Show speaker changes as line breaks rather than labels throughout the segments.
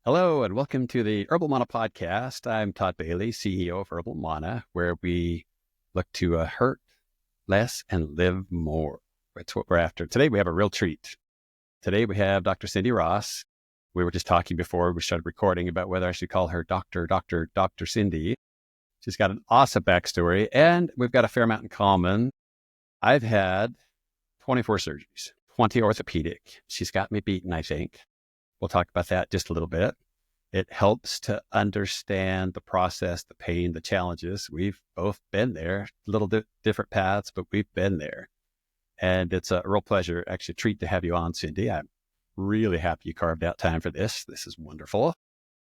Hello and welcome to the Herbal Mana podcast. I'm Todd Bailey, CEO of Herbal Mana, where we look to hurt less and live more. That's what we're after. Today we have a real treat. Today we have Dr. Cindy Ross. We were just talking before we started recording about whether I should call her Dr. Cindy. She's got an awesome backstory and we've got a fair amount in common. I've had 24 surgeries, 20 orthopedic. She's got me beaten, I think. We'll talk about that just a little bit. It helps to understand the process, the pain, the challenges. We've both been there, little different paths, but we've been there. And it's a real pleasure, actually a treat to have you on, Cindy. I'm really happy you carved out time for this. This is wonderful.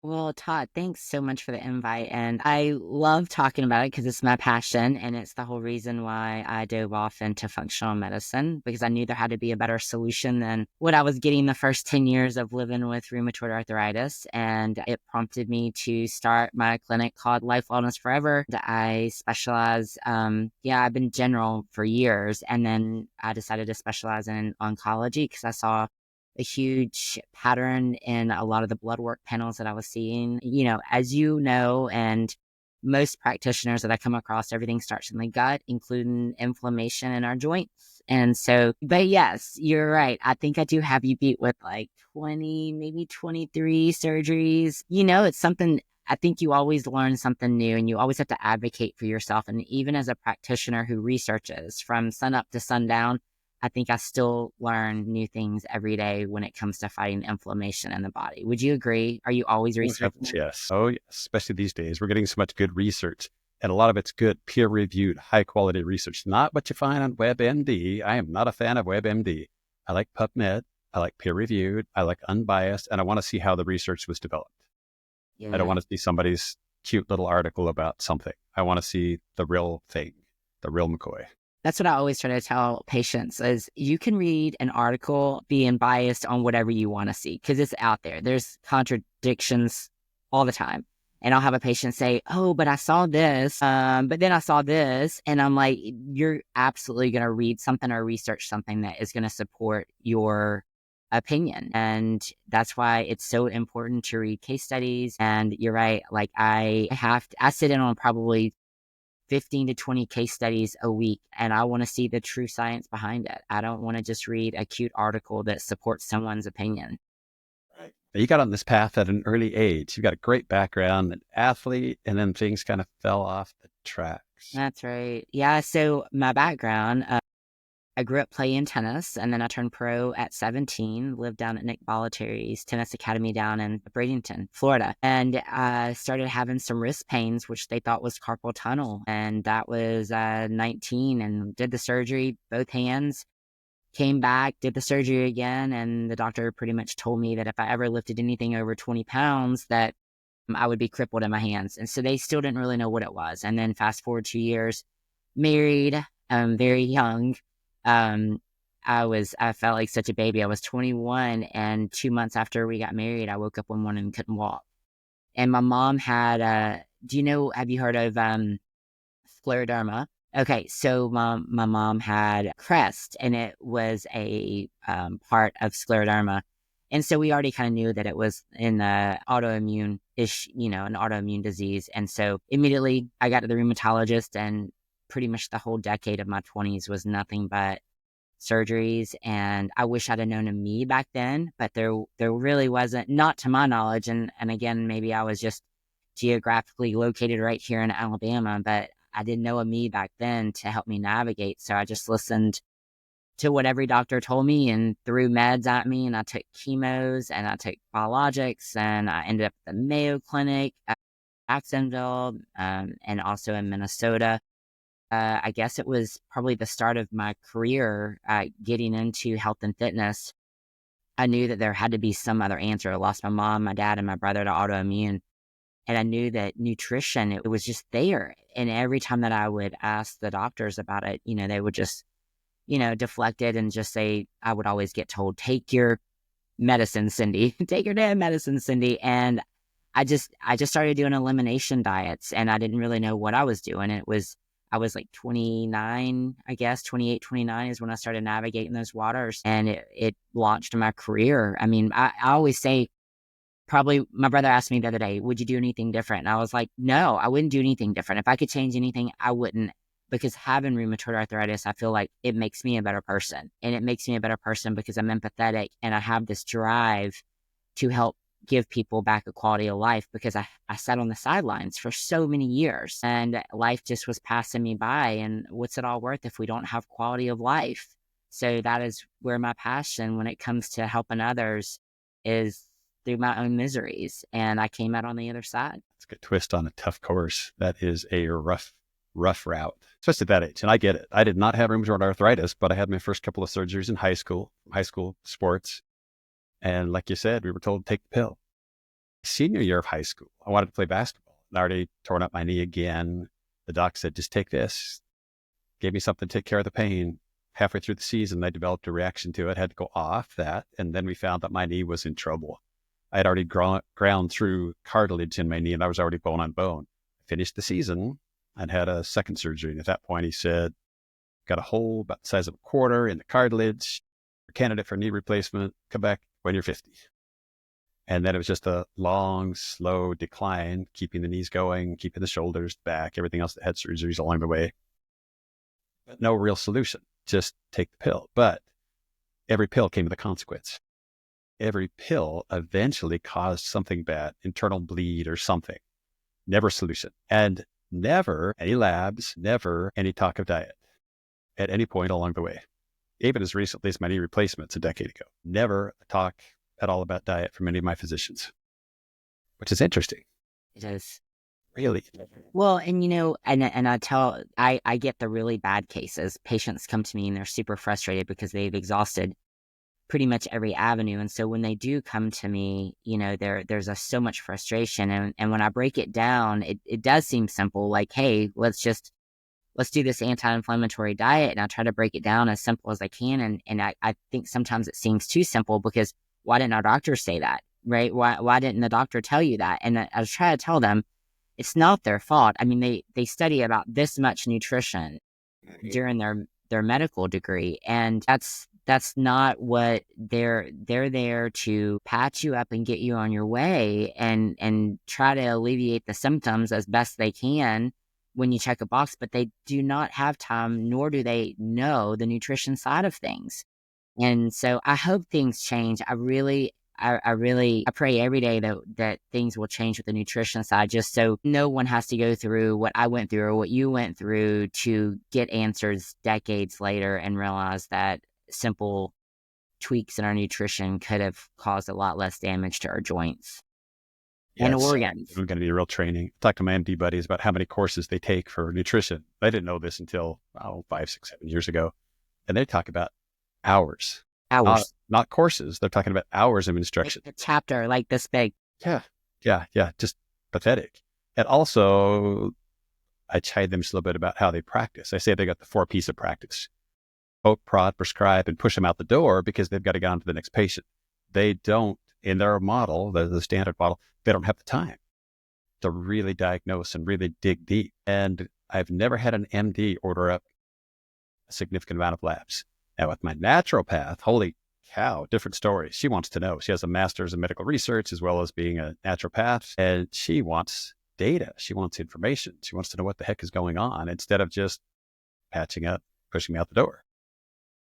Well, Todd, thanks so much for the invite. And I love talking about it because it's my passion. And it's the whole reason why I dove off into functional medicine, because I knew there had to be a better solution than what I was getting the first 10 years of living with rheumatoid arthritis. And it prompted me to start my clinic called Life Wellness Forever. I specialize, I've been general for years. And then I decided to specialize in oncology because I saw a huge pattern in a lot of the blood work panels that I was seeing. You know, as you know, and most practitioners that I come across, everything starts in the gut, including inflammation in our joints. And so, but yes, you're right. I think I do have you beat with like 20, maybe 23 surgeries. You know, it's something, I think you always learn something new and you always have to advocate for yourself. And even as a practitioner who researches from sun up to sundown, I think I still learn new things every day when it comes to fighting inflammation in the body. Would you agree? Are you always
Oh,
researching?
heavens, yes. Oh, yes. Especially these days, we're getting so much good research. And a lot of it's good, peer-reviewed, high-quality research, not what you find on WebMD. I am not a fan of WebMD. I like PubMed. I like peer-reviewed. I like unbiased. And I want to see how the research was developed. I don't
Yeah.
want to see somebody's cute little article about something. I want to see the real thing, the real McCoy.
That's what I always try to tell patients is you can read an article being biased on whatever you want to see because it's out there. There's contradictions all the time. And I'll have a patient say, oh, but I saw this, but then I saw this. And I'm like, you're absolutely going to read something or research something that is going to support your opinion. And that's why it's so important to read case studies. And you're right. Like I sit in on probably 15 to 20 case studies a week, and I want to see the true science behind it. I don't want to just read a cute article that supports someone's opinion.
Right. You got on this path at an early age. You got a great background, an athlete, and then things kind of fell off the tracks.
That's right. Yeah. So my background, I grew up playing tennis, and then I turned pro at 17, lived down at Nick Bollettieri's tennis academy down in Bradenton, Florida. And I started having some wrist pains, which they thought was carpal tunnel. And that was 19, and did the surgery, both hands, came back, did the surgery again. And the doctor pretty much told me that if I ever lifted anything over 20 pounds, that I would be crippled in my hands. And so they still didn't really know what it was. And then fast forward 2 years, married, very young. I felt like such a baby. I was 21, and 2 months after we got married, I woke up one morning and couldn't walk. And my mom had, have you heard of, scleroderma? Okay. So my mom had crest, and it was a, part of scleroderma. And so we already kind of knew that it was in the autoimmune-ish, an autoimmune disease. And so immediately I got to the rheumatologist, and pretty much the whole decade of my 20s was nothing but surgeries. And I wish I'd have known a me back then, but there really wasn't, not to my knowledge. And again, maybe I was just geographically located right here in Alabama, but I didn't know a me back then to help me navigate. So I just listened to what every doctor told me and threw meds at me. And I took chemos and I took biologics, and I ended up at the Mayo Clinic at Jacksonville, and also in Minnesota. I guess it was probably the start of my career getting into health and fitness. I knew that there had to be some other answer. I lost my mom, my dad, and my brother to autoimmune. And I knew that nutrition, it was just there. And every time that I would ask the doctors about it, they would just, deflect it and just say, I would always get told, take your medicine, Cindy, take your damn medicine, Cindy. And I just started doing elimination diets, and I didn't really know what I was doing. I was like 29, I guess, 28, 29 is when I started navigating those waters, and it launched my career. I mean, I always say probably, my brother asked me the other day, would you do anything different? And I was like, no, I wouldn't do anything different. If I could change anything, I wouldn't, because having rheumatoid arthritis, I feel like it makes me a better person. And it makes me a better person because I'm empathetic and I have this drive to help give people back a quality of life, because I sat on the sidelines for so many years and life just was passing me by. And what's it all worth if we don't have quality of life? So that is where my passion when it comes to helping others is through my own miseries. And I came out on the other side.
It's a good twist on a tough course. That is a rough route, especially at that age. And I get it. I did not have rheumatoid arthritis, but I had my first couple of surgeries in high school sports. And like you said, we were told to take the pill. Senior year of high school, I wanted to play basketball. I already torn up my knee again. The doc said, just take this. Gave me something to take care of the pain. Halfway through the season, I developed a reaction to it, had to go off that. And then we found that my knee was in trouble. I had already ground through cartilage in my knee and I was already bone on bone. I finished the season and had a second surgery. And at that point, he said, got a hole about the size of a quarter in the cartilage. You're a candidate for knee replacement. Come back when you're 50. And then it was just a long, slow decline, keeping the knees going, keeping the shoulders back, everything else that had surgeries along the way. But no real solution. Just take the pill. But every pill came with a consequence. Every pill eventually caused something bad, internal bleed or something. Never solution. And never any labs, never any talk of diet at any point along the way. Even as recently as my knee replacements a decade ago. Never a talk at all about diet from any of my physicians, which is interesting.
It is.
Really?
Well, and I get the really bad cases. Patients come to me and they're super frustrated because they've exhausted pretty much every avenue. And so when they do come to me, there's so much frustration. And when I break it down, it does seem simple, like, hey, let's do this anti-inflammatory diet. And I try to break it down as simple as I can. And I think sometimes it seems too simple, because why didn't our doctor say that, right? Why didn't the doctor tell you that? And I was trying to tell them, it's not their fault. I mean, they study about this much nutrition during their medical degree, and that's not what they're there to patch you up and get you on your way and try to alleviate the symptoms as best they can when you check a box, but they do not have time, nor do they know the nutrition side of things. And so I hope things change. I pray every day that things will change with the nutrition side, just so no one has to go through what I went through or what you went through to get answers decades later and realize that simple tweaks in our nutrition could have caused a lot less damage to our joints and organs.
It's going to be a real training. I talked to my MD buddies about how many courses they take for nutrition. I didn't know this until 5, 6, 7 years ago. And they talk about hours. Not courses. They're talking about hours of instruction.
Like a chapter like this big.
Yeah. Just pathetic. And also, I chide them just a little bit about how they practice. I say they got the 4 P's of practice. Poke, prod, prescribe, and push them out the door because they've got to get on to the next patient. They don't, in their model, the standard model, they don't have the time to really diagnose and really dig deep. And I've never had an MD order up a significant amount of labs. Now, with my naturopath, holy cow, different story. She wants to know. She has a master's in medical research as well as being a naturopath, and she wants data. She wants information. She wants to know what the heck is going on instead of just patching up, pushing me out the door.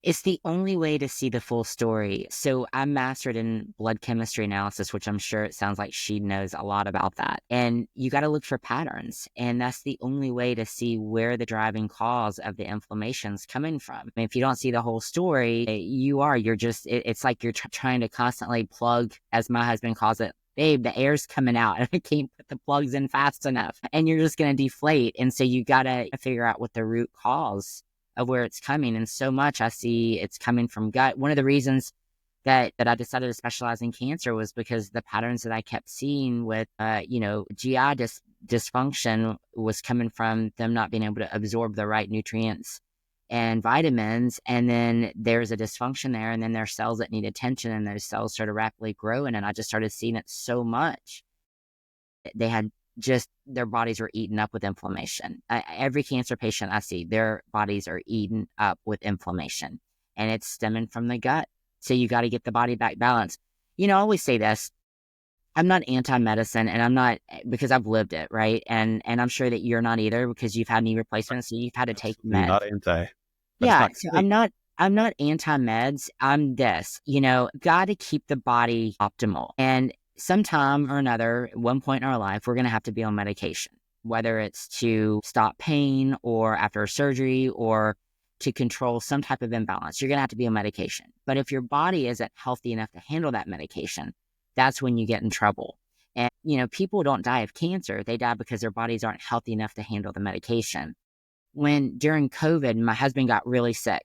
It's the only way to see the full story. So I'm mastered in blood chemistry analysis, which I'm sure it sounds like she knows a lot about that. And you got to look for patterns. And that's the only way to see where the driving cause of the inflammation is coming from. I mean, if you don't see the whole story, it's like you're trying to constantly plug, as my husband calls it, babe, the air's coming out and I can't put the plugs in fast enough. And you're just going to deflate. And so you got to figure out what the root cause of where it's coming. And so much I see it's coming from gut. One of the reasons that I decided to specialize in cancer was because the patterns that I kept seeing with, GI dysfunction was coming from them not being able to absorb the right nutrients and vitamins. And then there's a dysfunction there, and then there's cells that need attention, and those cells started rapidly growing. And I just started seeing it so much. They had their bodies were eaten up with inflammation. Every cancer patient I see, their bodies are eaten up with inflammation, and it's stemming from the gut. So you got to get the body back balanced. I always say this, I'm not anti-medicine, and I'm not, because I've lived it, right? And I'm sure that you're not either, because you've had knee replacements, so you've had to take
Absolutely
meds.
not anti, but it's
Yeah,
not
so
complete.
I'm not anti-meds. I'm this, got to keep the body optimal. And sometime or another, at one point in our life, we're going to have to be on medication, whether it's to stop pain or after a surgery or to control some type of imbalance. You're going to have to be on medication. But if your body isn't healthy enough to handle that medication, that's when you get in trouble. And, people don't die of cancer. They die because their bodies aren't healthy enough to handle the medication. When during COVID, my husband got really sick,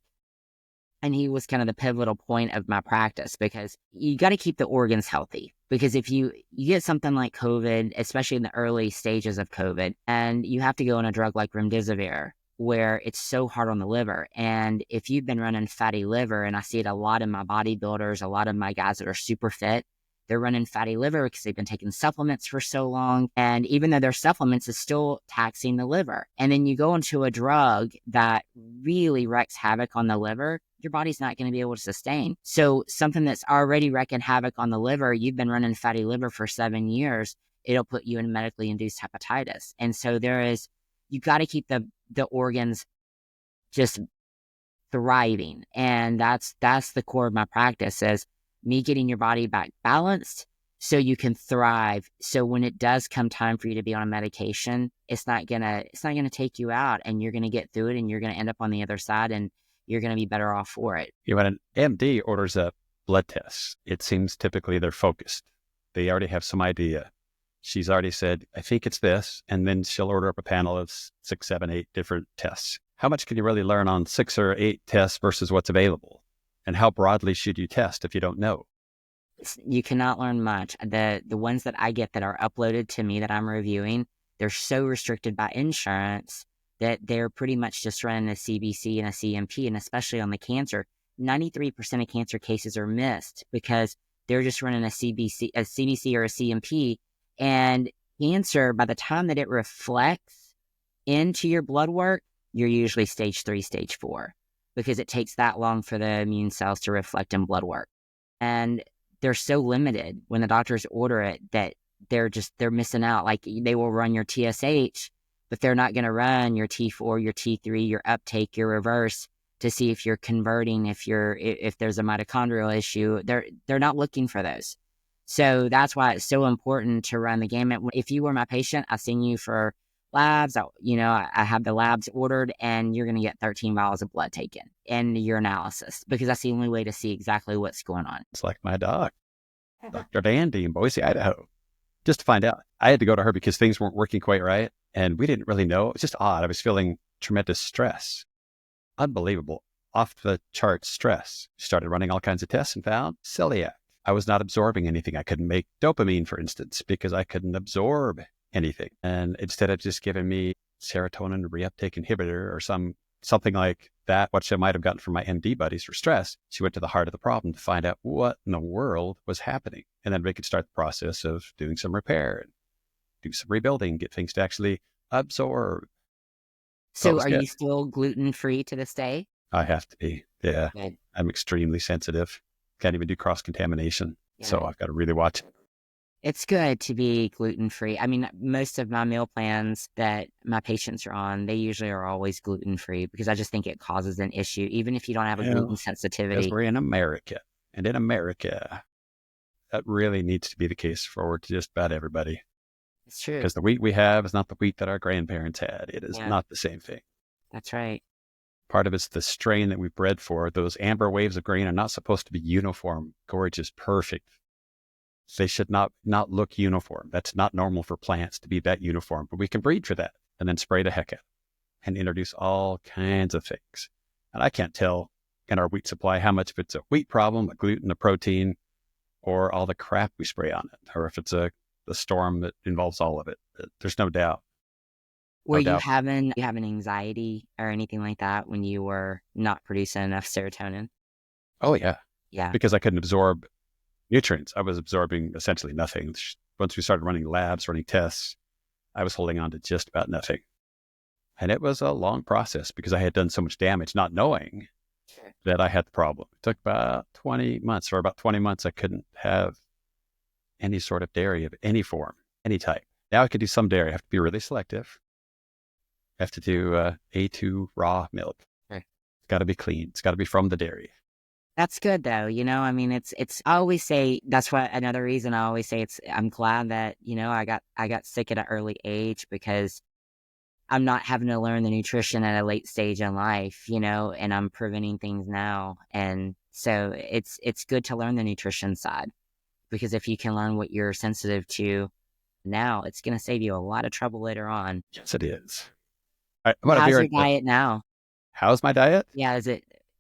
and he was kind of the pivotal point of my practice, because you got to keep the organs healthy. Because if you get something like COVID, especially in the early stages of COVID, and you have to go on a drug like remdesivir, where it's so hard on the liver. And if you've been running fatty liver, and I see it a lot in my bodybuilders, a lot of my guys that are super fit, they're running fatty liver because they've been taking supplements for so long. And even though their supplements is still taxing the liver. And then you go into a drug that really wreaks havoc on the liver, your body's not going to be able to sustain. So something that's already wreaking havoc on the liver, you've been running fatty liver for 7 years, it'll put you in medically induced hepatitis. And so you got to keep the organs just thriving. And that's the core of my practice, is me getting your body back balanced so you can thrive. So when it does come time for you to be on a medication, it's not gonna take you out, and you're gonna get through it, and you're gonna end up on the other side, and you're gonna be better off for it.
When an MD orders a blood test, it seems typically they're focused. They already have some idea. She's already said, I think it's this, and then she'll order up a panel of 6, 7, 8 different tests. How much can you really learn on 6 or 8 tests versus what's available? And how broadly should you test if you don't know?
You cannot learn much. The ones that I get that are uploaded to me that I'm reviewing, they're so restricted by insurance that they're pretty much just running a CBC and a CMP. And especially on the cancer, 93% of cancer cases are missed because they're just running a CBC or a CMP. And cancer, by the time that it reflects into your blood work, you're usually stage 3, stage 4, because it takes that long for the immune cells to reflect in blood work. And they're so limited when the doctors order it that they're missing out. Like, they will run your TSH, but they're not going to run your T4, your T3, your uptake, your reverse to see if you're converting, if there's a mitochondrial issue. They're not looking for those. So that's why it's so important to run the gamut. If you were my patient, I send you for labs. I have the labs ordered, and you're going to get 13 vials of blood taken and your analysis, because that's the only way to see exactly what's going on.
It's like my doc, Dr. Dandy in Boise, Idaho, just to find out. I had to go to her because things weren't working quite right, and we didn't really know. It was just odd. I was feeling tremendous stress. Unbelievable. Off the chart stress. Started running all kinds of tests and found celiac. I was not absorbing anything. I couldn't make dopamine, for instance, because I couldn't absorb anything. And instead of just giving me serotonin reuptake inhibitor or something like that, what she might have gotten from my MD buddies for stress, she went to the heart of the problem to find out what in the world was happening. And then we could start the process of doing some repair and do some rebuilding, get things to actually absorb.
So are you still gluten-free to this day?
I have to be. Yeah.
Good.
I'm extremely sensitive. Can't even do cross-contamination.
Yeah.
So I've got to really watch it.
It's good to be gluten-free. I mean, most of my meal plans that my patients are on, they usually are always gluten-free, because I just think it causes an issue, even if you don't have a gluten sensitivity.
Because we're in America. And in America, that really needs to be the case for just about everybody.
It's true.
Because the wheat we have is not the wheat that our grandparents had. It is not the same thing.
That's right.
Part of it's the strain that we bred for. Those amber waves of grain are not supposed to be uniform, gorgeous, perfect. They should not look uniform. That's not normal for plants to be that uniform, but we can breed for that and then spray the heck out and introduce all kinds of things. And I can't tell in our wheat supply how much of it's a wheat problem, a gluten, a protein, or all the crap we spray on it, or if it's the storm that involves all of it. There's no doubt.
Were you having anxiety or anything like that when you were not producing enough serotonin?
Oh, yeah.
Yeah.
Because I couldn't absorb nutrients. I was absorbing essentially nothing. Once we started running labs, running tests, I was holding on to just about nothing. And it was a long process because I had done so much damage, not knowing that I had the problem. It took about 20 months. For about 20 months, I couldn't have any sort of dairy of any form, any type. Now I could do some dairy. I have to be really selective. I have to do A2 raw milk.
Okay.
It's got to be clean. It's got to be from the dairy.
That's good though. I mean, I always say, that's why another reason I always say I'm glad that, I got sick at an early age, because I'm not having to learn the nutrition at a late stage in life, and I'm preventing things now. And so it's good to learn the nutrition side, because if you can learn what you're sensitive to now, it's going to save you a lot of trouble later on.
Yes, it is. I'm going to
How's
be
your diet now?
How's my diet?
Yeah,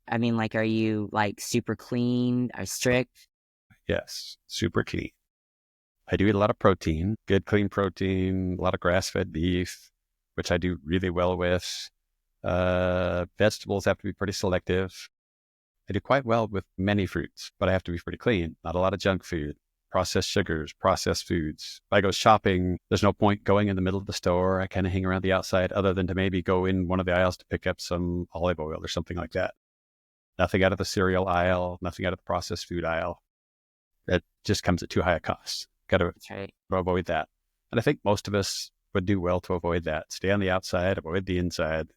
are you like super clean or strict?
Yes, super clean. I do eat a lot of protein, good clean protein, a lot of grass-fed beef, which I do really well with. Vegetables have to be pretty selective. I do quite well with many fruits, but I have to be pretty clean. Not a lot of junk food, processed sugars, processed foods. If I go shopping, there's no point going in the middle of the store. I kind of hang around the outside, other than to maybe go in one of the aisles to pick up some olive oil or something like that. Nothing out of the cereal aisle, nothing out of the processed food aisle. That just comes at too high a cost. Got to avoid that. And I think most of us would do well to avoid that. Stay on the outside, avoid the inside,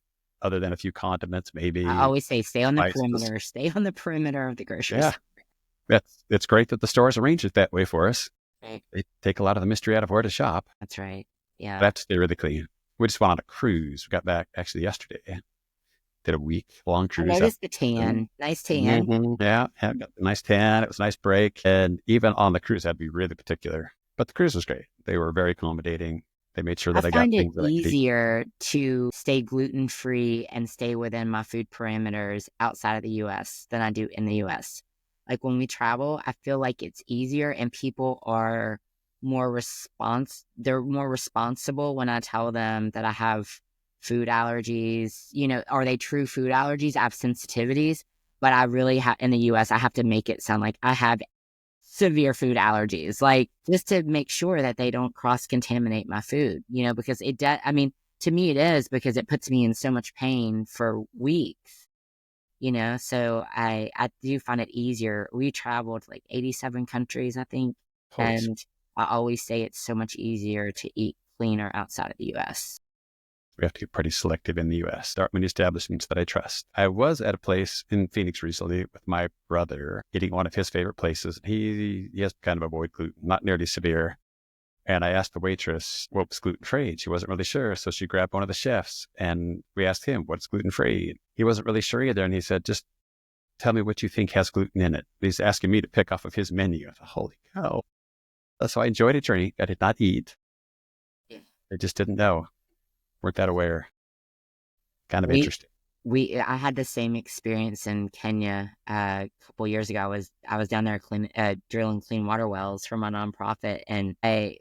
other than a few condiments, maybe.
I always say stay on the
spices.
perimeter. Stay on the perimeter of the grocery store.
It's great that the stores arrange it that way for us.
Right.
They take a lot of the mystery out of where to shop.
That's right. Yeah.
But I have to stay really clean. We just went on a cruise. We got back actually yesterday. Did a week-long cruise.
I noticed the tan. Nice tan.
Mm-hmm. Yeah, got a nice tan. It was a nice break. And even on the cruise, I had to be really particular. But the cruise was great. They were very accommodating. They made sure that I got things that I could eat.
I find it easier to stay gluten-free and stay within my food parameters outside of the U.S. than I do in the U.S. Like when we travel, I feel like it's easier, and people are they're more responsible when I tell them that I have food allergies. Are they true food allergies? I have sensitivities, but I really in the US, I have to make it sound like I have severe food allergies, like just to make sure that they don't cross-contaminate my food, because it does. I mean, to me it is, because it puts me in so much pain for weeks, so I do find it easier. We traveled like 87 countries, I think. And I always say it's so much easier to eat cleaner outside of the US.
We have to get pretty selective in the U.S. Start with establishments that I trust. I was at a place in Phoenix recently with my brother, eating one of his favorite places. He has to kind of avoid gluten, not nearly severe. And I asked the waitress what was gluten-free. She wasn't really sure. So she grabbed one of the chefs and we asked him, what's gluten-free? He wasn't really sure either. And he said, just tell me what you think has gluten in it. He's asking me to pick off of his menu. I thought, holy cow. So I enjoyed a drink. I did not eat. I just didn't know. Weren't that aware. Kind of interesting.
I had the same experience in Kenya a couple years ago. I was down there drilling clean water wells for my nonprofit, and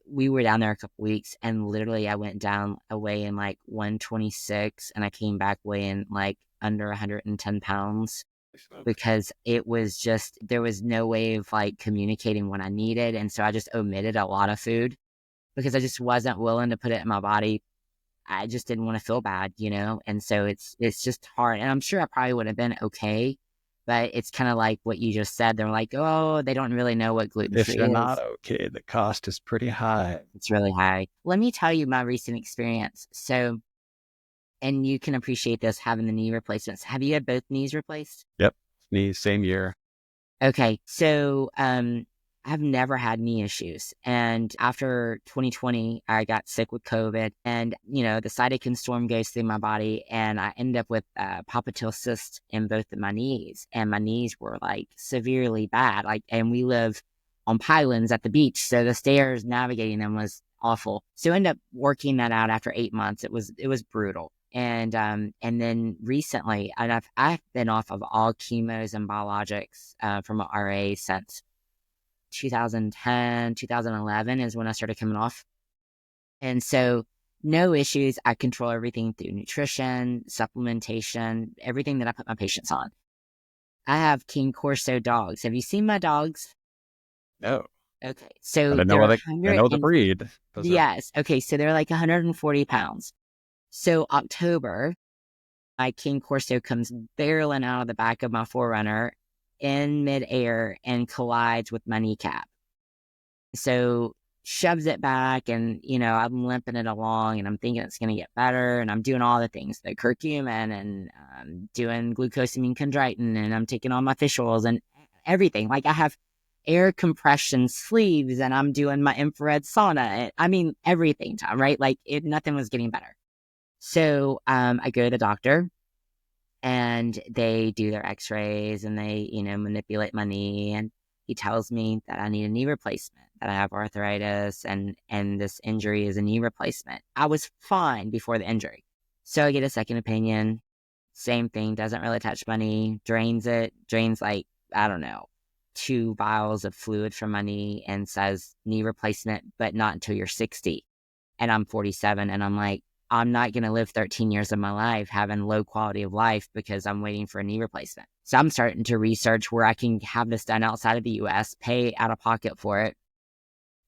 we were down there a couple weeks, and literally I went down weighing like 126, and I came back weighing like under 110 pounds, because it was just, there was no way of like communicating what I needed, and so I just omitted a lot of food because I just wasn't willing to put it in my body. I just didn't want to feel bad, and so it's just hard. And I'm sure I probably would have been okay, but it's kind of like what you just said. They're like, oh, they don't really know what gluten-free is.
If you're not okay, the cost is pretty high.
It's really high. Let me tell you my recent experience. So, and you can appreciate this, having the knee replacements. Have you had both knees replaced?
Yep, knees, same year.
Okay, so I've never had knee issues. And after 2020, I got sick with COVID, and, the cytokine storm goes through my body, and I ended up with popliteal cyst in both of my knees, and my knees were like severely bad. And we live on pylons at the beach, so the stairs, navigating them was awful. So I ended up working that out after 8 months. It was brutal. And then recently, and I've been off of all chemos and biologics from an RA since 2010, 2011 is when I started coming off. And so no issues. I control everything through nutrition, supplementation, everything that I put my patients on. I have King Corso dogs. Have you seen my dogs?
No.
Okay. So
I know the breed.
Yes. Okay. So they're like 140 pounds. So October, my King Corso comes barreling out of the back of my Forerunner in midair and collides with my kneecap. So shoves it back, and I'm limping it along, and I'm thinking it's going to get better, and I'm doing all the things, the curcumin, and doing glucosamine chondroitin, and I'm taking all my fish oils and everything. Like I have air compression sleeves, and I'm doing my infrared sauna. I mean, everything, Tom, right? Like nothing was getting better. So I go to the doctor, and they do their x-rays, and they, manipulate my knee, and he tells me that I need a knee replacement, that I have arthritis, and this injury is a knee replacement. I was fine before the injury. So I get a second opinion, same thing, doesn't really touch my knee, drains like, I don't know, 2 vials of fluid from my knee, and says knee replacement, but not until you're 60. And I'm 47, and I'm like, I'm not going to live 13 years of my life having low quality of life because I'm waiting for a knee replacement. So I'm starting to research where I can have this done outside of the US, pay out of pocket for it.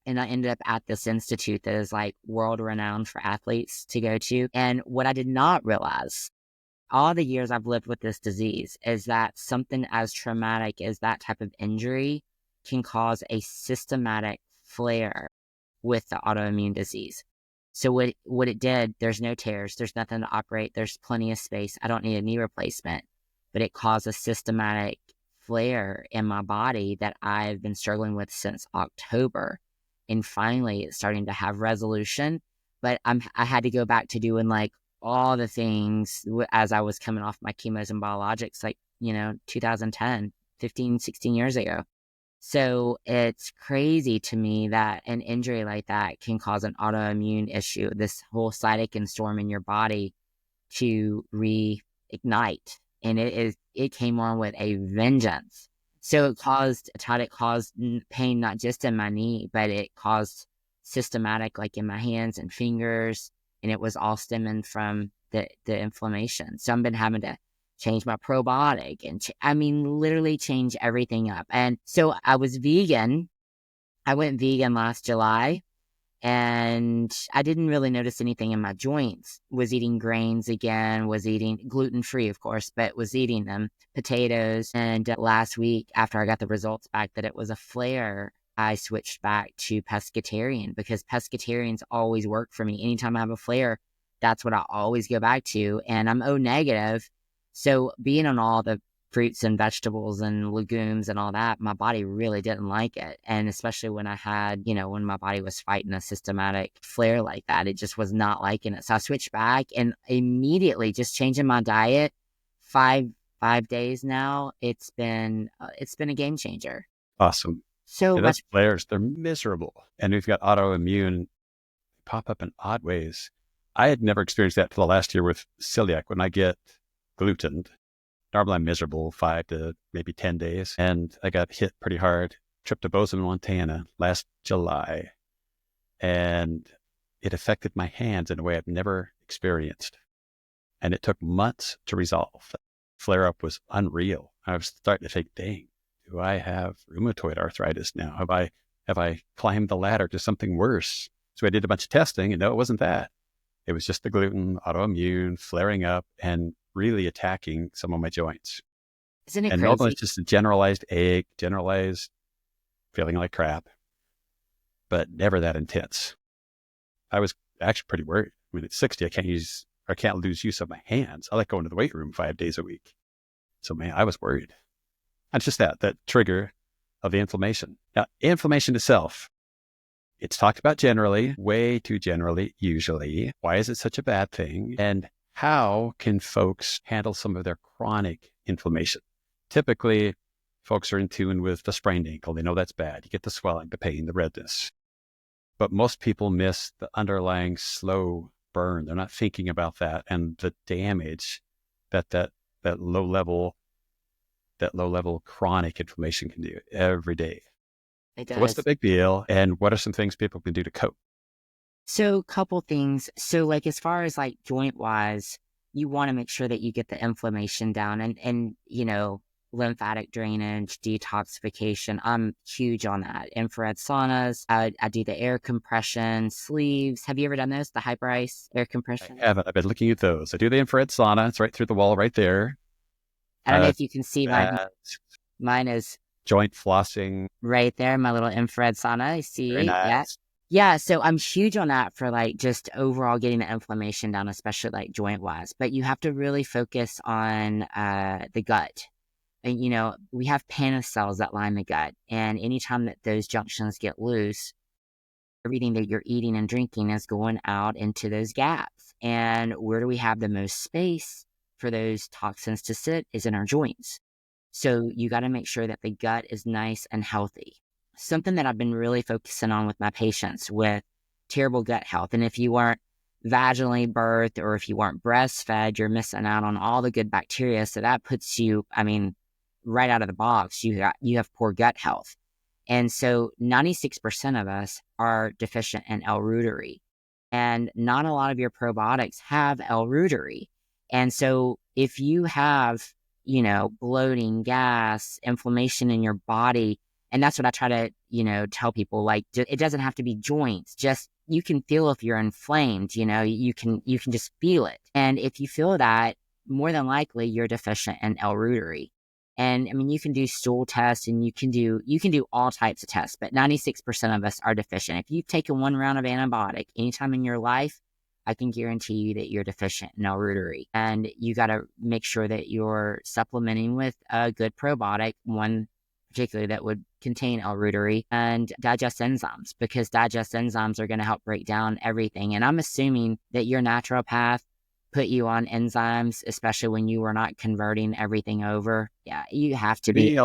And I ended up at this institute that is like world renowned for athletes to go to. And what I did not realize all the years I've lived with this disease is that something as traumatic as that type of injury can cause a systematic flare with the autoimmune disease. So what it did, there's no tears, there's nothing to operate, there's plenty of space. I don't need a knee replacement, but it caused a systematic flare in my body that I've been struggling with since October. And finally, it's starting to have resolution. But I had to go back to doing like all the things as I was coming off my chemos and biologics, like, 2010, 15, 16 years ago. So it's crazy to me that an injury like that can cause an autoimmune issue, this whole cytokine storm in your body to reignite. And it came on with a vengeance. So it caused pain, not just in my knee, but it caused systematic, like in my hands and fingers. And it was all stemming from the inflammation. So I've been having to change my probiotic and literally change everything up. And so I was vegan. I went vegan last July, and I didn't really notice anything in my joints. Was eating grains again, was eating gluten-free, of course, but was eating them, potatoes. And last week, after I got the results back that it was a flare, I switched back to pescatarian, because pescatarians always work for me. Anytime I have a flare, that's what I always go back to. And I'm O negative. So being on all the fruits and vegetables and legumes and all that, my body really didn't like it. And especially when I had, when my body was fighting a systematic flare like that, it just was not liking it. So I switched back, and immediately just changing my diet, 5 days now, it's been a game changer.
Awesome.
So
yeah, those flares, they're miserable. And we've got autoimmune pop up in odd ways. I had never experienced that till the last year with celiac. When I get gluten, normally I'm miserable 5 to maybe 10 days. And I got hit pretty hard, trip to Bozeman, Montana last July. And it affected my hands in a way I've never experienced. And it took months to resolve. Flare-up was unreal. I was starting to think, dang, do I have rheumatoid arthritis now? Have I climbed the ladder to something worse? So I did a bunch of testing, and no, it wasn't that. It was just the gluten, autoimmune, flaring up, and really attacking some of my joints.
Isn't it
and
crazy?
Normally it's just a generalized ache, generalized feeling like crap, but never that intense. I was actually pretty worried. I mean, at 60, I can't lose use of my hands. I like going to the weight room 5 days a week. So man, I was worried. It's just that trigger of the inflammation. Now, inflammation itself, it's talked about generally, way too generally, usually. Why is it such a bad thing? And how can folks handle some of their chronic inflammation? Typically, folks are in tune with the sprained ankle. They know that's bad. You get the swelling, the pain, the redness. But most people miss the underlying slow burn. They're not thinking about that and the damage that low level chronic inflammation can do every day.
It does.
So what's the big deal, and what are some things people can do to cope?
So couple things. So like as far as like joint wise, you want to make sure that you get the inflammation down and lymphatic drainage, detoxification. I'm huge on that. Infrared saunas. I do the air compression sleeves. Have you ever done those? The hyper ice air compression?
I haven't. I've been looking at those. I do the infrared sauna. It's right through the wall right there.
I don't know if you can see mine is
joint flossing.
Right there, my little infrared sauna. I see.
Very
Yeah.
nice.
Yeah. So I'm huge on that for like just overall getting the inflammation down, especially like joint wise. But you have to really focus on the gut. And, we have Paneth cells that line the gut. And anytime that those junctions get loose, everything that you're eating and drinking is going out into those gaps. And where do we have the most space for those toxins to sit is in our joints. So you got to make sure that the gut is nice and healthy. Something that I've been really focusing on with my patients with terrible gut health. And if you weren't vaginally birthed or if you weren't breastfed, you're missing out on all the good bacteria. So that puts you, right out of the box, you have poor gut health. And so 96% of us are deficient in L-reuteri. And not a lot of your probiotics have L-reuteri. And so if you have, bloating, gas, inflammation in your body, and that's what I try to, tell people, like, it doesn't have to be joints. Just, you can feel if you're inflamed, you can just feel it. And if you feel that, more than likely you're deficient in L-reuteri. And you can do stool tests and you can do all types of tests, but 96% of us are deficient. If you've taken one round of antibiotic anytime in your life, I can guarantee you that you're deficient in L-reuteri. And you got to make sure that you're supplementing with a good probiotic, one particularly that would contain L-reuteri, and digest enzymes, because digest enzymes are going to help break down everything. And I'm assuming that your naturopath put you on enzymes, especially when you were not converting everything over. Yeah, you have to be.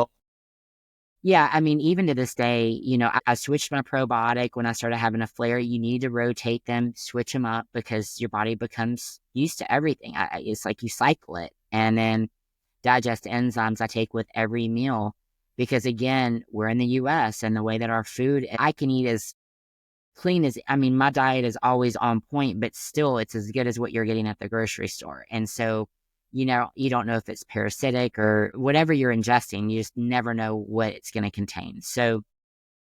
Yeah, even to this day, I switched my probiotic when I started having a flare. You need to rotate them, switch them up, because your body becomes used to everything. It's like you cycle it. And then digest enzymes I take with every meal, because again, we're in the US, and the way that our food, I can eat as clean as, my diet is always on point, but still it's as good as what you're getting at the grocery store. And so, you don't know if it's parasitic or whatever you're ingesting. You just never know what it's going to contain. So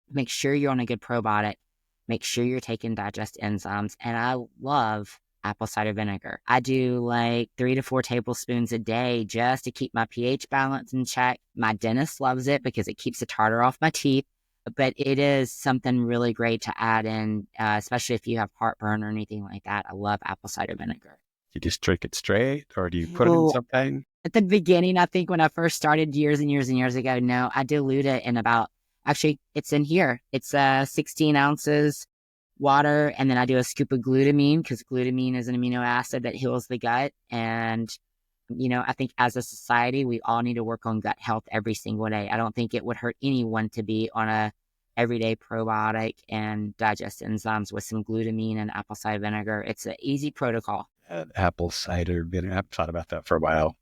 make sure you're on a good probiotic. Make sure you're taking digest enzymes. And I love apple cider vinegar. I do like 3 to 4 tablespoons a day just to keep my pH balance in check. My dentist loves it because it keeps the tartar off my teeth. But it is something really great to add in, especially if you have heartburn or anything like that. I love apple cider vinegar.
You just drink it straight, or do you put it in something?
At the beginning, I think when I first started years and years and years ago, no, I dilute it in actually, it's in here. It's 16 ounces water, and then I do a scoop of glutamine, because glutamine is an amino acid that heals the gut. And, I think as a society, we all need to work on gut health every single day. I don't think it would hurt anyone to be on a everyday probiotic and digest enzymes with some glutamine and apple cider vinegar. It's an easy protocol.
Apple cider vinegar. I've thought about that for a while.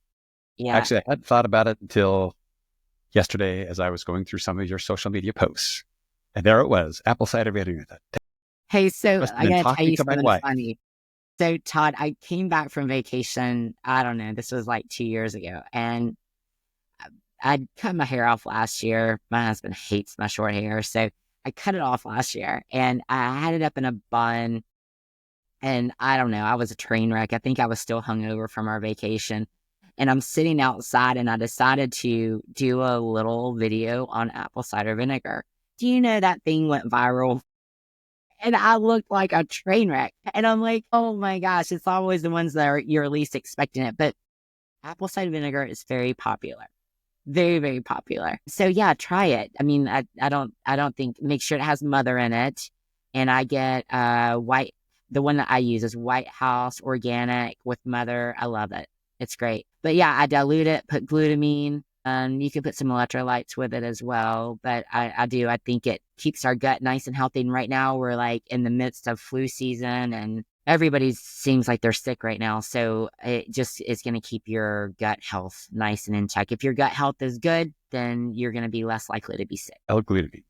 Yeah.
Actually, I hadn't thought about it until yesterday as I was going through some of your social media posts. And there it was, apple cider vinegar.
Hey, so I got to tell you
to my
something
wife.
funny. So Todd, I came back from vacation, I don't know, this was like 2 years ago, and I cut my hair off last year. My husband hates my short hair, so I cut it off last year, and I had it up in a bun, and I don't know, I was a train wreck. I think I was still hungover from our vacation, and I'm sitting outside, and I decided to do a little video on apple cider vinegar. Do you know that thing went viral? And I looked like a train wreck. And I'm like, oh my gosh, it's always the ones that you're least expecting it. But apple cider vinegar is very popular. Very, very popular. So yeah, try it. I don't think, make sure it has mother in it. And I get white, the one that I use is White House organic with mother. I love it. It's great. But yeah, I dilute it, put glutamine. You can put some electrolytes with it as well. But I think it keeps our gut nice and healthy. And right now we're like in the midst of flu season, and everybody seems like they're sick right now. So it just is going to keep your gut health nice and in check. If your gut health is good, then you're going to be less likely to be sick.
L-glutamine.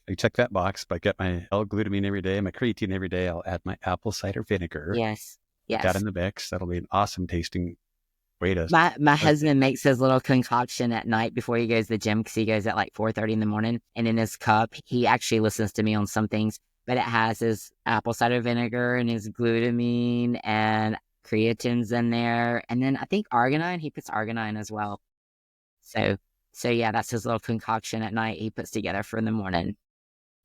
I check that box. But I get my L-glutamine every day, my creatine every day. I'll add my apple cider vinegar.
Yes.
Put that in the mix. That'll be an awesome tasting way to...
My husband makes his little concoction at night before he goes to the gym, because he goes at like 4:30 in the morning. And in his cup, he actually listens to me on some things, but it has his apple cider vinegar and his glutamine and creatine's in there. And then I think arginine, he puts arginine as well. So So yeah, that's his little concoction at night he puts together for in the morning.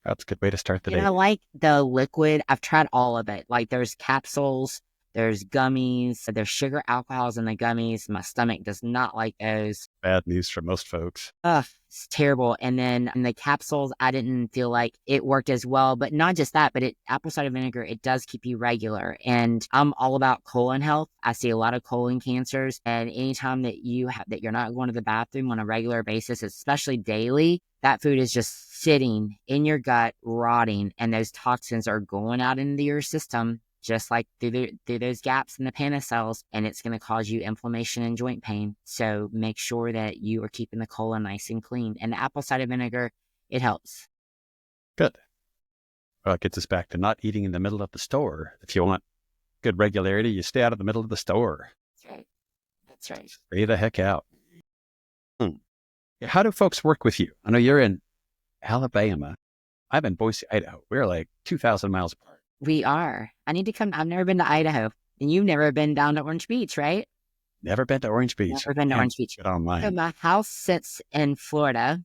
That's a good way to start the
And
day.
I like the liquid. I've tried all of it. Like there's capsules, there's gummies, there's sugar alcohols in the gummies. My stomach does not like those.
Bad news for most folks.
Ugh, it's terrible. And then in the capsules, I didn't feel like it worked as well. But not just that, but apple cider vinegar, it does keep you regular. And I'm all about colon health. I see a lot of colon cancers. And anytime that you're not going to the bathroom on a regular basis, especially daily, that food is just sitting in your gut, rotting, and those toxins are going out into your system just like through those gaps in the Panna cells, and it's going to cause you inflammation and joint pain. So make sure that you are keeping the colon nice and clean. And the apple cider vinegar, it helps.
Good. Well, it gets us back to not eating in the middle of the store. If you want good regularity, you stay out of the middle of the store.
That's right. That's right.
Stay the heck out. How do folks work with you? I know you're in Alabama. I'm in Boise, Idaho. We're like 2,000 miles apart.
We are. I need to come. I've never been to Idaho. And you've never been down to Orange Beach, right?
Never been to Orange Beach.
Never been to Orange Beach.
Get online.
So my house sits in Florida,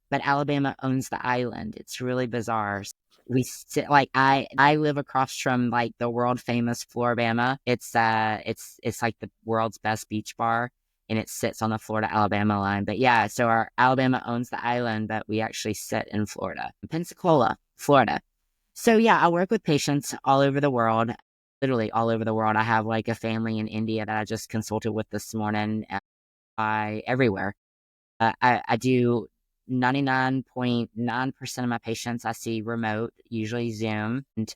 but Alabama owns the island. It's really bizarre. We sit like I live across from like the world famous Floribama. It's like the world's best beach bar, and it sits on the Florida Alabama line. But yeah, so our Alabama owns the island, but we actually sit in Florida, Pensacola, Florida. So yeah, I work with patients all over the world, literally all over the world. I have like a family in India that I just consulted with this morning. Everywhere. I do 99.9% of my patients I see remote, usually Zoom. And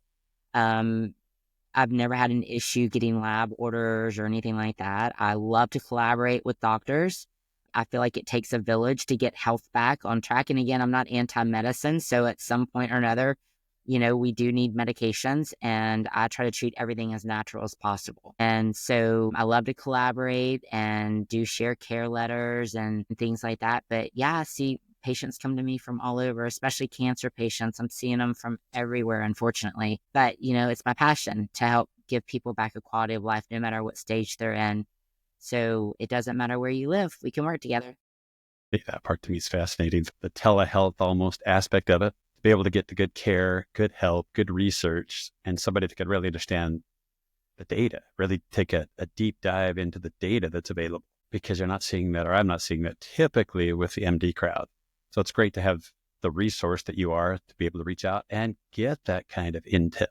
I've never had an issue getting lab orders or anything like that. I love to collaborate with doctors. I feel like it takes a village to get health back on track. And again, I'm not anti-medicine. So at some point or another, we do need medications, and I try to treat everything as natural as possible. And so I love to collaborate and do share care letters and things like that. But yeah, I see patients come to me from all over, especially cancer patients. I'm seeing them from everywhere, unfortunately. But, it's my passion to help give people back a quality of life, no matter what stage they're in. So it doesn't matter where you live. We can work together.
Yeah, that part to me is fascinating. The telehealth almost aspect of it. Be able to get to good care, good help, good research, and somebody that could really understand the data, really take a deep dive into the data that's available, because you're not seeing that, or I'm not seeing that typically with the MD crowd. So it's great to have the resource that you are to be able to reach out and get that kind of intel.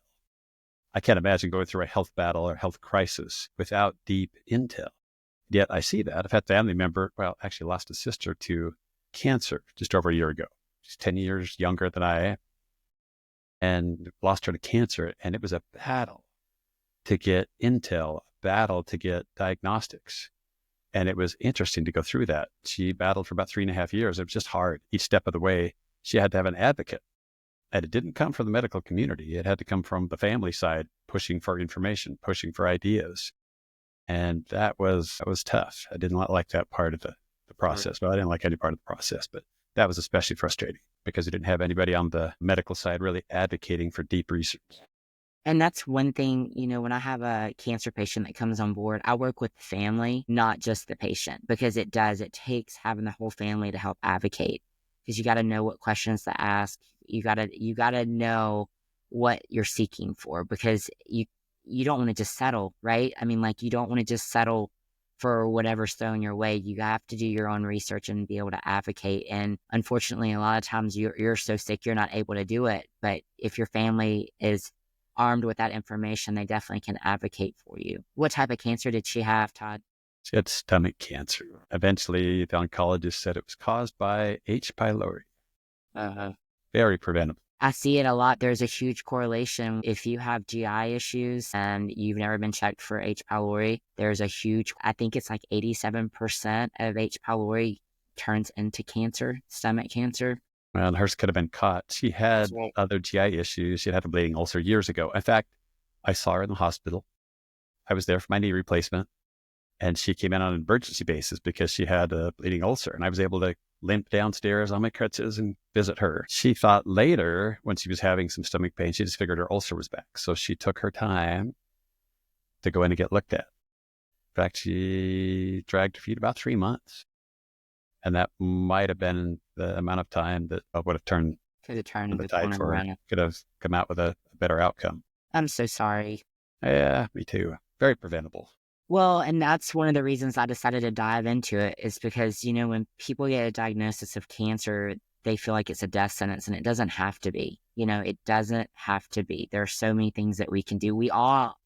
I can't imagine going through a health battle or health crisis without deep intel. Yet I see that. I've had a family member, actually lost a sister to cancer just over a year ago. She's 10 years younger than I am, and lost her to cancer. And it was a battle to get intel, a battle to get diagnostics. And it was interesting to go through that. She battled for about 3.5 years. It was just hard. Each step of the way, she had to have an advocate. And it didn't come from the medical community. It had to come from the family side, pushing for information, pushing for ideas. And that was tough. I did not like that part of the process. Well, I didn't like any part of the process, but that was especially frustrating because we didn't have anybody on the medical side really advocating for deep research.
And that's one thing, when I have a cancer patient that comes on board, I work with the family, not just the patient, because it takes having the whole family to help advocate, because you got to know what questions to ask. You got to know what you're seeking for, because you don't want to just settle, right? I mean, like, you don't want to just settle for whatever's thrown your way. You have to do your own research and be able to advocate. And unfortunately, a lot of times you're so sick, you're not able to do it. But if your family is armed with that information, they definitely can advocate for you. What type of cancer did she have, Todd?
She had stomach cancer. Eventually, the oncologist said it was caused by H. pylori. Very preventable.
I see it a lot. There's a huge correlation. If you have GI issues and you've never been checked for H. pylori, there's a huge, I think it's like 87% of H. pylori turns into cancer, stomach cancer.
Well, hers could have been caught. She had other GI issues. She had a bleeding ulcer years ago. In fact, I saw her in the hospital. I was there for my knee replacement, and she came in on an emergency basis because she had a bleeding ulcer, and I was able to limp downstairs on my crutches and visit her. She thought later, when she was having some stomach pain, she just figured her ulcer was back. So she took her time to go in and get looked at. In fact, she dragged her feet about 3 months. And that might have been the amount of time that I would have turned
Could have turned
the
the
tide
corner
for,
around.
could have come out with a better outcome.
I'm so sorry.
Yeah, me too. Very preventable.
Well, and that's one of the reasons I decided to dive into it is because, when people get a diagnosis of cancer, they feel like it's a death sentence, and it doesn't have to be. It doesn't have to be. There are so many things that we can do.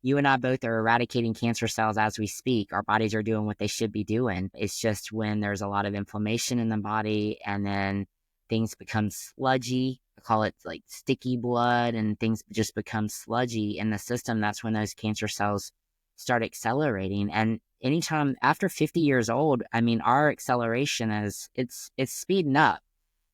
You and I both are eradicating cancer cells as we speak. Our bodies are doing what they should be doing. It's just when there's a lot of inflammation in the body and then things become sludgy. I call it like sticky blood, and things just become sludgy in the system. That's when those cancer cells start accelerating. And anytime after 50 years old, our acceleration it's speeding up.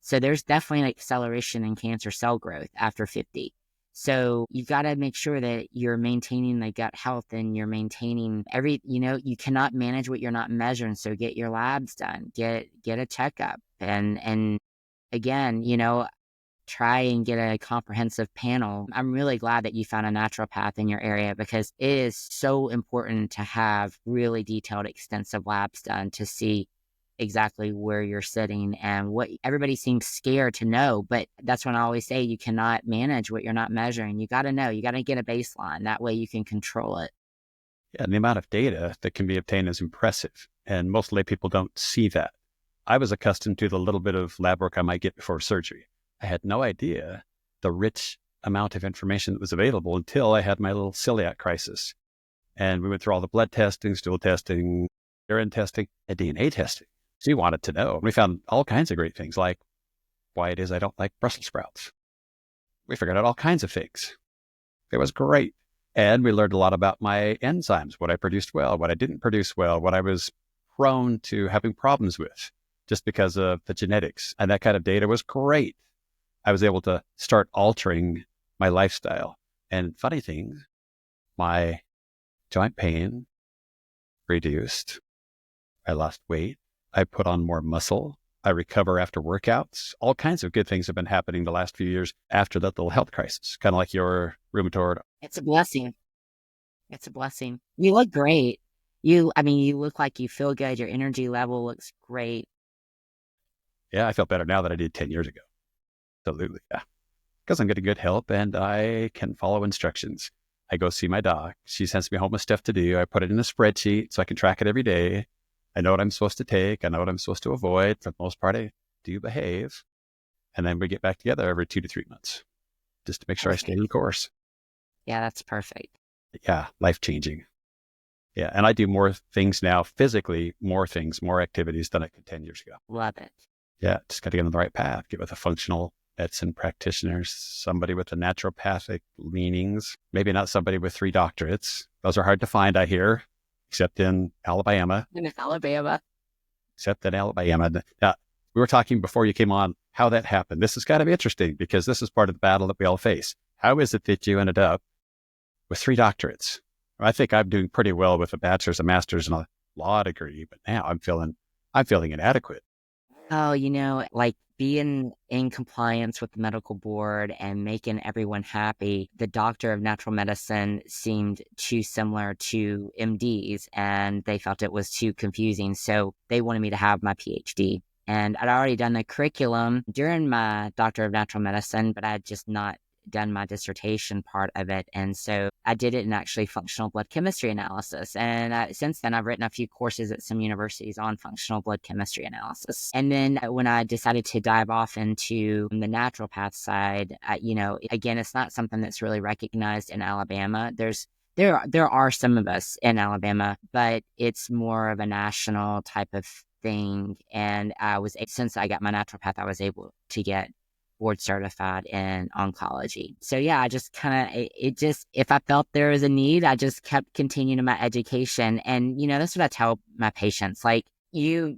So there's definitely an acceleration in cancer cell growth after 50. So you've got to make sure that you're maintaining the gut health and you're maintaining you cannot manage what you're not measuring. So get your labs done, get a checkup, and again, try and get a comprehensive panel. I'm really glad that you found a naturopath in your area, because it is so important to have really detailed, extensive labs done to see exactly where you're sitting and what everybody seems scared to know. But that's when I always say you cannot manage what you're not measuring. You got to know, you got to get a baseline. That way you can control it.
Yeah, and the amount of data that can be obtained is impressive. And most lay people don't see that. I was accustomed to the little bit of lab work I might get before surgery. I had no idea the rich amount of information that was available until I had my little celiac crisis. And we went through all the blood testing, stool testing, urine testing, and DNA testing. So we wanted to know. We found all kinds of great things, like why it is I don't like Brussels sprouts. We figured out all kinds of things. It was great. And we learned a lot about my enzymes, what I produced well, what I didn't produce well, what I was prone to having problems with just because of the genetics. And that kind of data was great. I was able to start altering my lifestyle. And funny thing, my joint pain reduced. I lost weight. I put on more muscle. I recover after workouts. All kinds of good things have been happening the last few years after that little health crisis, kind of like your rheumatoid.
It's a blessing. It's a blessing. You look great. You look like you feel good. Your energy level looks great.
Yeah, I feel better now than I did 10 years ago. Absolutely, yeah. Because I'm getting good help and I can follow instructions. I go see my doc. She sends me home with stuff to do. I put it in a spreadsheet so I can track it every day. I know what I'm supposed to take. I know what I'm supposed to avoid. For the most part, I do behave. And then we get back together every 2 to 3 months just to make sure I stay on course.
Yeah, that's perfect.
Yeah, life-changing. Yeah, and I do more things now, physically, more activities than I could 10 years ago.
Love it.
Yeah, just got to get on the right path, get with a functional medicine practitioners, somebody with the naturopathic leanings, maybe not somebody with 3 doctorates. Those are hard to find, I hear, except in Alabama.
In Alabama.
Except in Alabama. Now, we were talking before you came on how that happened. This is kind of interesting because this is part of the battle that we all face. How is it that you ended up with 3 doctorates? I think I'm doing pretty well with a bachelor's, a master's, and a law degree, but now I'm feeling inadequate.
Oh, like being in compliance with the medical board and making everyone happy, the doctor of natural medicine seemed too similar to MDs, and they felt it was too confusing. So they wanted me to have my PhD. And I'd already done the curriculum during my doctor of natural medicine, but I had just not done my dissertation part of it. And so I did it in actually functional blood chemistry analysis. And since then, I've written a few courses at some universities on functional blood chemistry analysis. And then when I decided to dive off into the naturopath side, again, it's not something that's really recognized in Alabama. There are some of us in Alabama, but it's more of a national type of thing. And since I got my naturopath, I was able to get board certified in oncology. So yeah, I just if I felt there was a need, I just kept continuing my education. And, that's what I tell my patients, like you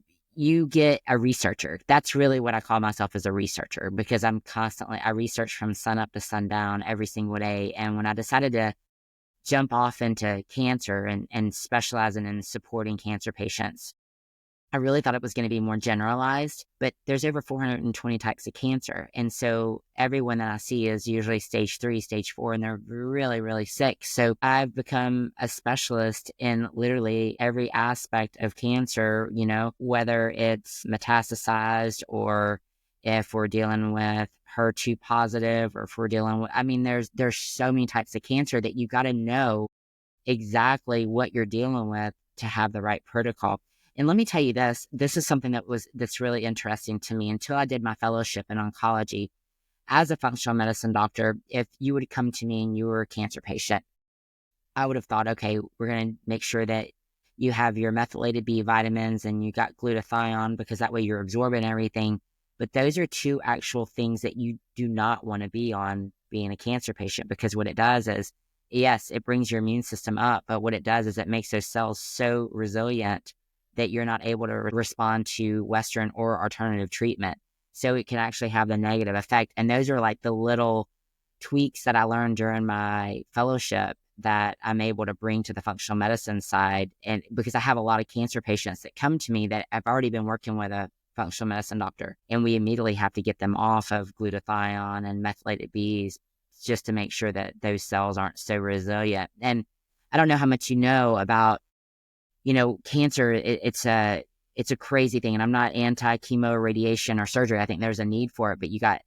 get a researcher. That's really what I call myself, as a researcher, because I research from sun up to sundown every single day. And when I decided to jump off into cancer and specializing in supporting cancer patients, I really thought it was going to be more generalized, but there's over 420 types of cancer. And so everyone that I see is usually stage 3, stage 4, and they're really, really sick. So I've become a specialist in literally every aspect of cancer, whether it's metastasized or if we're dealing with HER2 positive or if we're dealing with, there's so many types of cancer that you got to know exactly what you're dealing with to have the right protocol. And let me tell you this is something that's really interesting to me. Until I did my fellowship in oncology, as a functional medicine doctor, if you would come to me and you were a cancer patient, I would have thought, okay, we're going to make sure that you have your methylated B vitamins and you got glutathione because that way you're absorbing everything. But those are two actual things that you do not want to be on being a cancer patient, because what it does is, yes, it brings your immune system up, but what it does is it makes those cells so resilient that you're not able to respond to Western or alternative treatment. So it can actually have the negative effect. And those are like the little tweaks that I learned during my fellowship that I'm able to bring to the functional medicine side. And because I have a lot of cancer patients that come to me that I've already been working with a functional medicine doctor, and we immediately have to get them off of glutathione and methylated Bs just to make sure that those cells aren't so resilient. And I don't know how much you know about cancer. It's a crazy thing, and I'm not anti-chemo, radiation, or surgery. I think there's a need for it, but you got,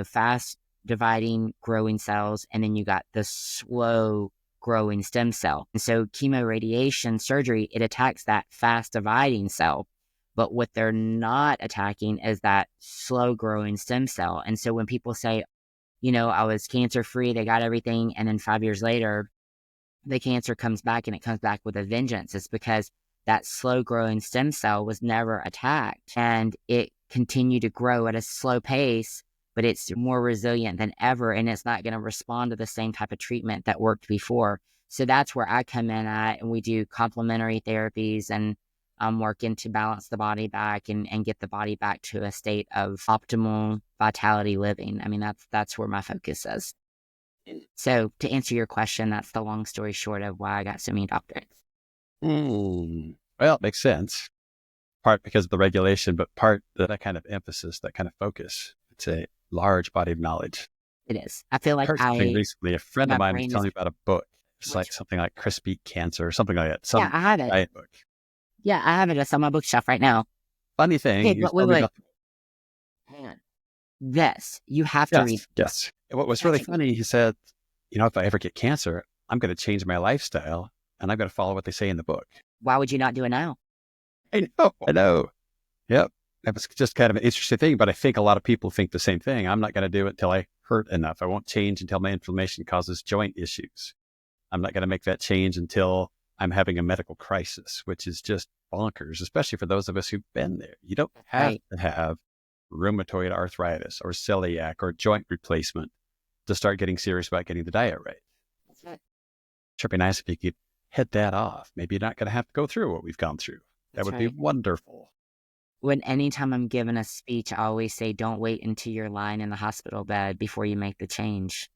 fast dividing growing cells, and then you got the slow growing stem cell. And so chemo, radiation, surgery, it attacks that fast dividing cell, but what they're not attacking is that slow growing stem cell. And so when people say, I was cancer free, they got everything, and then 5 years later, the cancer comes back, and it comes back with a vengeance. It's because that slow growing stem cell was never attacked, and it continued to grow at a slow pace, but it's more resilient than ever, and it's not going to respond to the same type of treatment that worked before. So that's where I come in at, and we do complementary therapies and working to balance the body back and get the body back to a state of optimal vitality living. That's where my focus is. So to answer your question, that's the long story short of why I got so many doctorates.
Well, it makes sense. Part because of the regulation, but part that kind of emphasis, that kind of focus. It's a large body of knowledge.
It is. I feel like
I heard something recently. A friend of mine was telling me about a book. It's like something like Crispy Cancer or something like that. Some
I have it.
diet book.
Yeah, I have it. It's on my bookshelf right now.
Funny thing.
Hey, wait. Hang on. This, you have to read.
Yes. What was really funny, he said, if I ever get cancer, I'm going to change my lifestyle and I'm going to follow what they say in the book.
Why would you not do it now?
I know. Yep. That was just kind of an interesting thing, but I think a lot of people think the same thing. I'm not going to do it until I hurt enough. I won't change until my inflammation causes joint issues. I'm not going to make that change until I'm having a medical crisis, which is just bonkers, especially for those of us who've been there. You don't have to have rheumatoid arthritis or celiac or joint replacement to start getting serious about getting the diet right. That's right. It would be nice if you could head that off. Maybe you're not going to have to go through what we've gone through. That would be wonderful.
Anytime I'm giving a speech, I always say, don't wait until you're lying in the hospital bed before you make the change,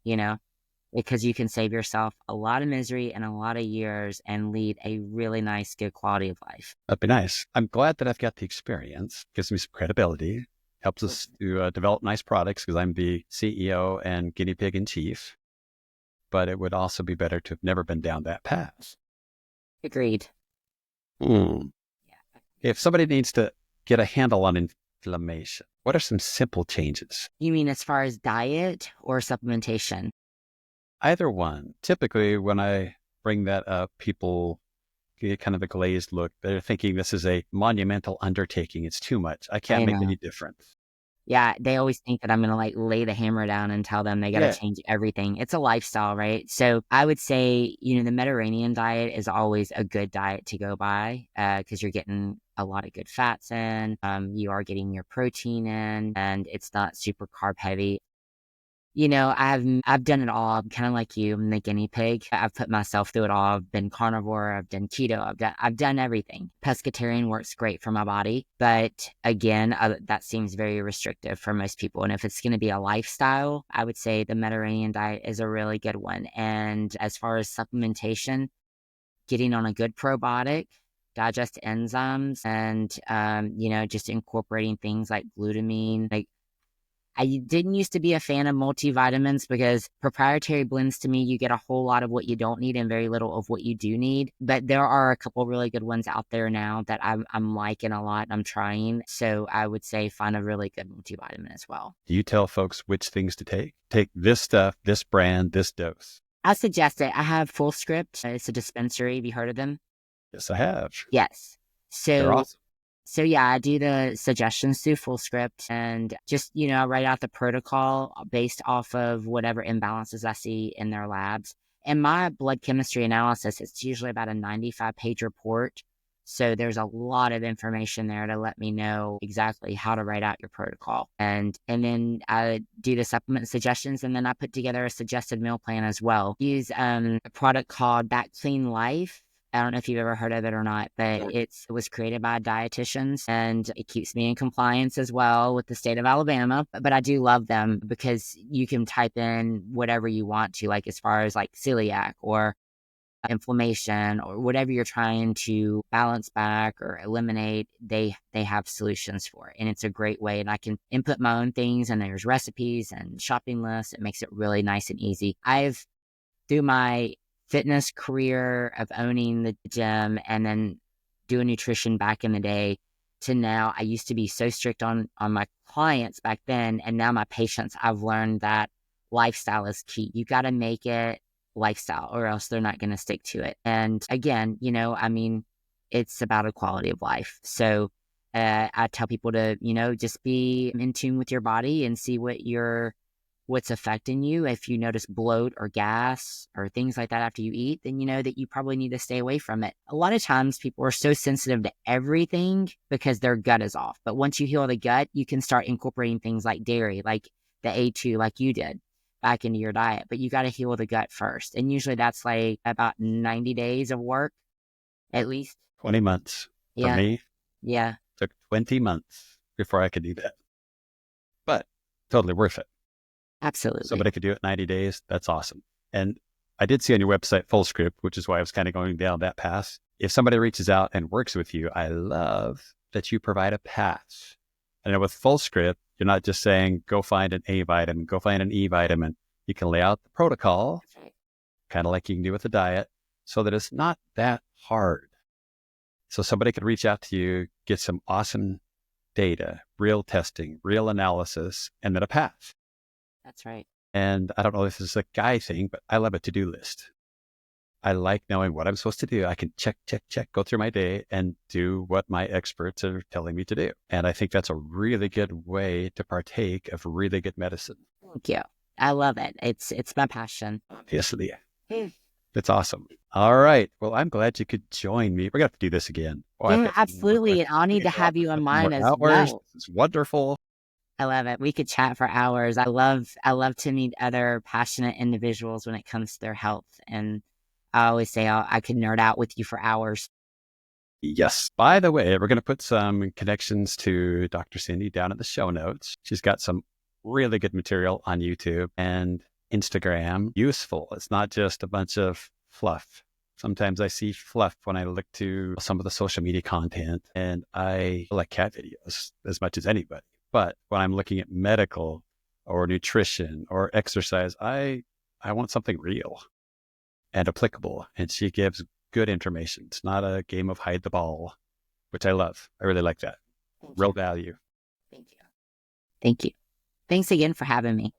because you can save yourself a lot of misery and a lot of years and lead a really nice, good quality of life.
That'd be nice. I'm glad that I've got the experience. Gives me some credibility. Helps us to develop nice products because I'm the CEO and guinea pig in chief. But it would also be better to have never been down that path.
Agreed.
If somebody needs to get a handle on inflammation, what are some simple changes?
You mean as far as diet or supplementation?
Either one. Typically, when I bring that up, people get kind of a glazed look. They're thinking this is a monumental undertaking. It's too much. I can't make any difference.
Yeah, they always think that I'm going to lay the hammer down and tell them they got to change everything. It's a lifestyle, right? So I would say, the Mediterranean diet is always a good diet to go by because you're getting a lot of good fats in. You are getting your protein in, and it's not super carb heavy. I've done it all. I'm kind of like you. I'm the guinea pig. I've put myself through it all. I've been carnivore. I've done keto. I've done everything. Pescatarian works great for my body, but again, that seems very restrictive for most people. And if it's going to be a lifestyle, I would say the Mediterranean diet is a really good one. And as far as supplementation, getting on a good probiotic digest enzymes and, just incorporating things like glutamine. Like, I didn't used to be a fan of multivitamins because proprietary blends, to me, you get a whole lot of what you don't need and very little of what you do need. But there are a couple really good ones out there now that I'm liking a lot. I'm trying. So I would say find a really good multivitamin as well.
Do you tell folks which things to take? Take this stuff, this brand, this dose.
I suggest it. I have Full Script. It's a dispensary. Have you heard of them?
Yes, I have.
Yes.
They're awesome.
So yeah, I do the suggestions through Full Script and just, I write out the protocol based off of whatever imbalances I see in their labs. And my blood chemistry analysis, it's usually about a 95-page report. So there's a lot of information there to let me know exactly how to write out your protocol. And then I do the supplement suggestions, and then I put together a suggested meal plan as well. Use a product called Back Clean Life. I don't know if you've ever heard of it or not, but it was created by dietitians, and it keeps me in compliance as well with the state of Alabama. But I do love them because you can type in whatever you want to, like as far as like celiac or inflammation or whatever you're trying to balance back or eliminate, they have solutions for it. And it's a great way. And I can input my own things, and there's recipes and shopping lists. It makes it really nice and easy. Through my fitness career of owning the gym and then doing nutrition back in the day to now, I used to be so strict on my clients back then. And now my patients, I've learned that lifestyle is key. You got to make it lifestyle or else they're not going to stick to it. And again, it's about a quality of life. So I tell people to, just be in tune with your body and see what's affecting you. If you notice bloat or gas or things like that after you eat, then you know that you probably need to stay away from it. A lot of times people are so sensitive to everything because their gut is off. But once you heal the gut, you can start incorporating things like dairy, like the A2, like you did, back into your diet. But you got to heal the gut first. And usually that's like about 90 days of work, at least.
20 months.
Yeah.
For me,
yeah.
took 20 months before I could do that. But totally worth it.
Absolutely.
Somebody could do it in 90 days. That's awesome. And I did see on your website Full Script, which is why I was kind of going down that path. If somebody reaches out and works with you, I love that you provide a path. And with Full Script, you're not just saying, go find an A vitamin, go find an E vitamin. You can lay out the protocol, kind of like you can do with a diet, so that it's not that hard. So somebody could reach out to you, get some awesome data, real testing, real analysis, and then a path.
That's right.
And I don't know if this is a guy thing, but I love a to-do list. I like knowing what I'm supposed to do. I can check, go through my day and do what my experts are telling me to do. And I think that's a really good way to partake of really good medicine.
Thank you. I love it. It's my passion.
Obviously. It's awesome. All right. Well, I'm glad you could join me. We're going to have to do this again.
Absolutely. And I'll need to have you on mine as well.
It's wonderful.
I love it. We could chat for hours. I love to meet other passionate individuals when it comes to their health. And I always say I could nerd out with you for hours.
Yes. By the way, we're going to put some connections to Dr. Cindy down in the show notes. She's got some really good material on YouTube and Instagram. Useful. It's not just a bunch of fluff. Sometimes I see fluff when I look to some of the social media content, and I like cat videos as much as anybody. But when I'm looking at medical or nutrition or exercise, I want something real and applicable. And she gives good information. It's not a game of hide the ball, which I love. I really like that. Real value.
Thank you. Thanks again for having me.